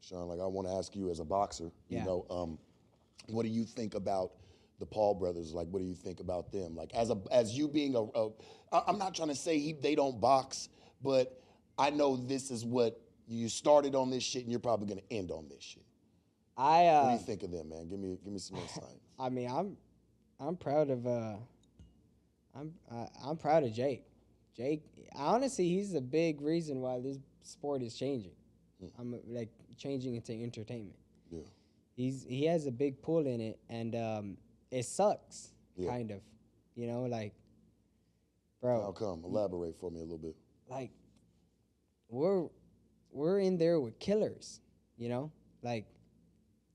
Sean, like I want to ask you as a boxer, Yeah. what do you think about the Paul brothers? Like, what do you think about them? Like, as you being I'm not trying to say they don't box, but I know this is what you started on this shit, and you're probably gonna end on this shit. What do you think of them, man? Give me some insight. I mean, I'm proud of I'm proud of Jake. Jake, honestly, he's a big reason why this sport is changing. I'm like changing into entertainment. Yeah. He has a big pull in it, and it sucks, kind of, like, bro. How come? Elaborate for me a little bit. Like, we're in there with killers, like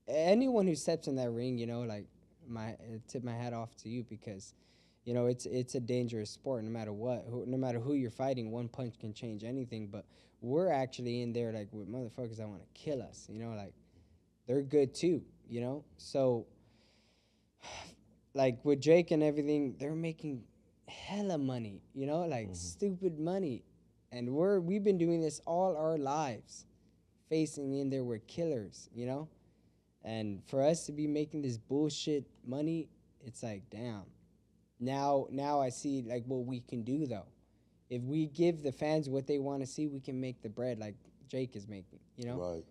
anyone who steps in that ring, like tip my hat off to you because, it's a dangerous sport no matter what, no matter who you're fighting. One punch can change anything, but we're actually in there like with motherfuckers that want to kill us, like they're good too, so like with Jake and everything, they're making hella money, like stupid money, and we've been doing this all our lives, facing in there with killers, and for us to be making this bullshit money, it's like, damn. Now I see like what we can do though. If we give the fans what they want to see, we can make the bread like Jake is making, Right.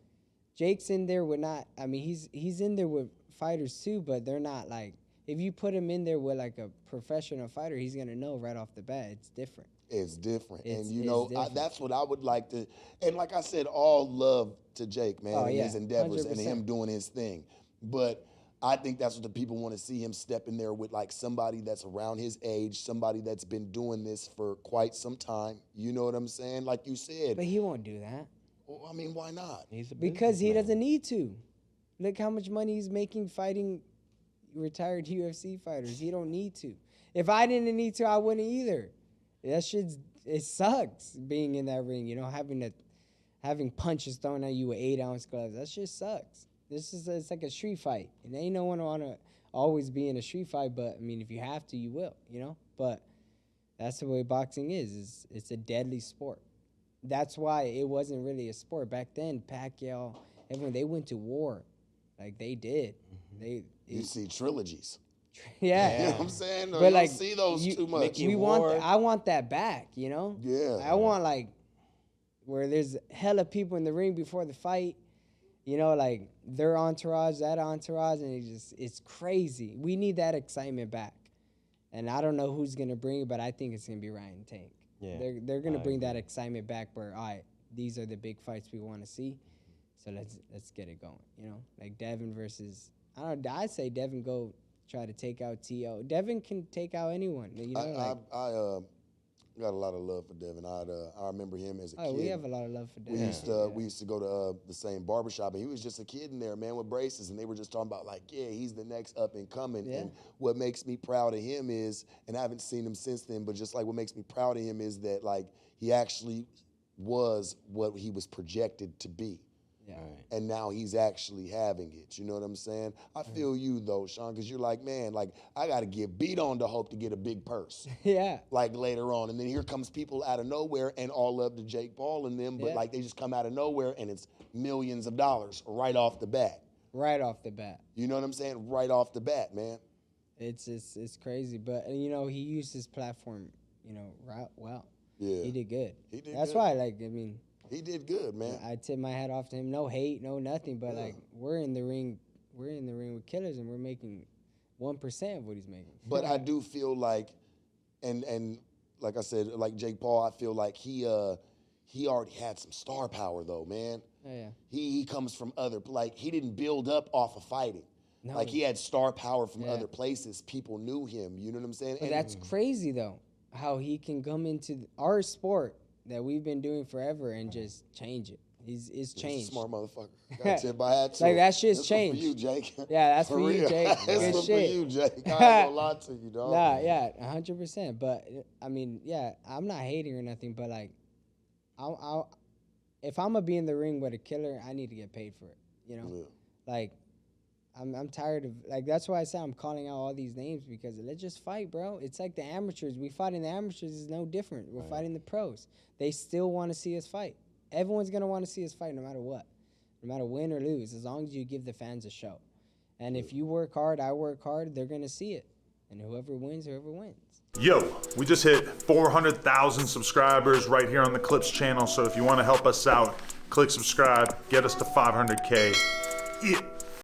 Jake's in there with not, I mean, he's in there with fighters too, but they're not like, if you put him in there with like a professional fighter, he's going to know right off the bat it's different. It's different. It's And that's what I would like to, and like I said, all love to Jake, man, and his endeavors 100%. and him doing his thing. But I think that's what the people want to see, him step in there with like somebody that's around his age, somebody that's been doing this for quite some time. You know what I'm saying? Like you said. But he won't do that. Well, I mean, why not? Because he doesn't need to. Look how much money he's making fighting retired UFC fighters. He don't need to. If I didn't need to, I wouldn't either. It sucks being in that ring, having punches thrown at you with 8-ounce gloves. That shit sucks. It's like a street fight. And ain't no one want to always be in a street fight, but I mean, if you have to, you will, But that's the way boxing is. It's a deadly sport. That's why it wasn't really a sport. Back then, Pacquiao, everyone, they went to war. Like, they did. You see trilogies. Yeah. You know what I'm saying? But you like, don't see those too much. I want that back, Yeah. I want, like, where there's hella people in the ring before the fight, like their entourage, that entourage, and it's crazy. We need that excitement back. And I don't know who's going to bring it, but I think it's going to be Ryan Tank. Yeah. They're going to bring that excitement back where, all right, these are the big fights we want to see. So let's get it going, Like Devin versus, I don't know, I'd say Devin go try to take out T.O. Devin can take out anyone, I got a lot of love for Devin. I remember him as a kid. We have a lot of love for Devin. We used to go to the same barbershop, and he was just a kid in there, man, with braces, and they were just talking about, like, yeah, he's the next up and coming. Yeah. And what makes me proud of him is, and I haven't seen him since then, but just like what makes me proud of him is that, like, he actually was what he was projected to be. Yeah. Right. And now he's actually having it. You know what I'm saying? I feel you, though, Sean, because you're like, man, like, I got to get beat on to hope to get a big purse. Yeah. Like, later on. And then here comes people out of nowhere, and all love to Jake Paul and them, but, like, they just come out of nowhere, and it's millions of dollars right off the bat. Right off the bat. You know what I'm saying? Right off the bat, man. It's crazy. But, he used his platform, well. Yeah. He did good. That's why, like, I mean, he did good, man. I tip my hat off to him. No hate, no nothing, but like we're in the ring with killers, and we're making 1% of what he's making. But I do feel like, and like I said, like Jake Paul, I feel like he already had some star power though, man. Oh, yeah. He comes from he didn't build up off of fighting. No. Like he had star power from other places. People knew him. You know what I'm saying? But that's crazy though, how he can come into our sport that we've been doing forever and just change it. It's changed. He's a smart motherfucker. Got tip my hat to like that shit's changed. For you, Jake. Yeah, that's for you, Jake. Good shit. For you, Jake. I ain't gonna lie to you, dog. Nah, yeah, 100%. But I mean, yeah, I'm not hating or nothing. But like, if I'm gonna be in the ring with a killer, I need to get paid for it. Yeah. Like, I'm tired of, like, that's why I say I'm calling out all these names, because let's just fight, bro. It's like the amateurs. We fight in the amateurs is no different. We're fighting the pros. They still want to see us fight. Everyone's going to want to see us fight no matter what. no matter win or lose, as long as you give the fans a show. And if you work hard, I work hard, they're going to see it. And whoever wins, whoever wins. Yo, we just hit 400,000 subscribers right here on the Clips channel. So if you want to help us out, click subscribe, get us to 500K. Yeah.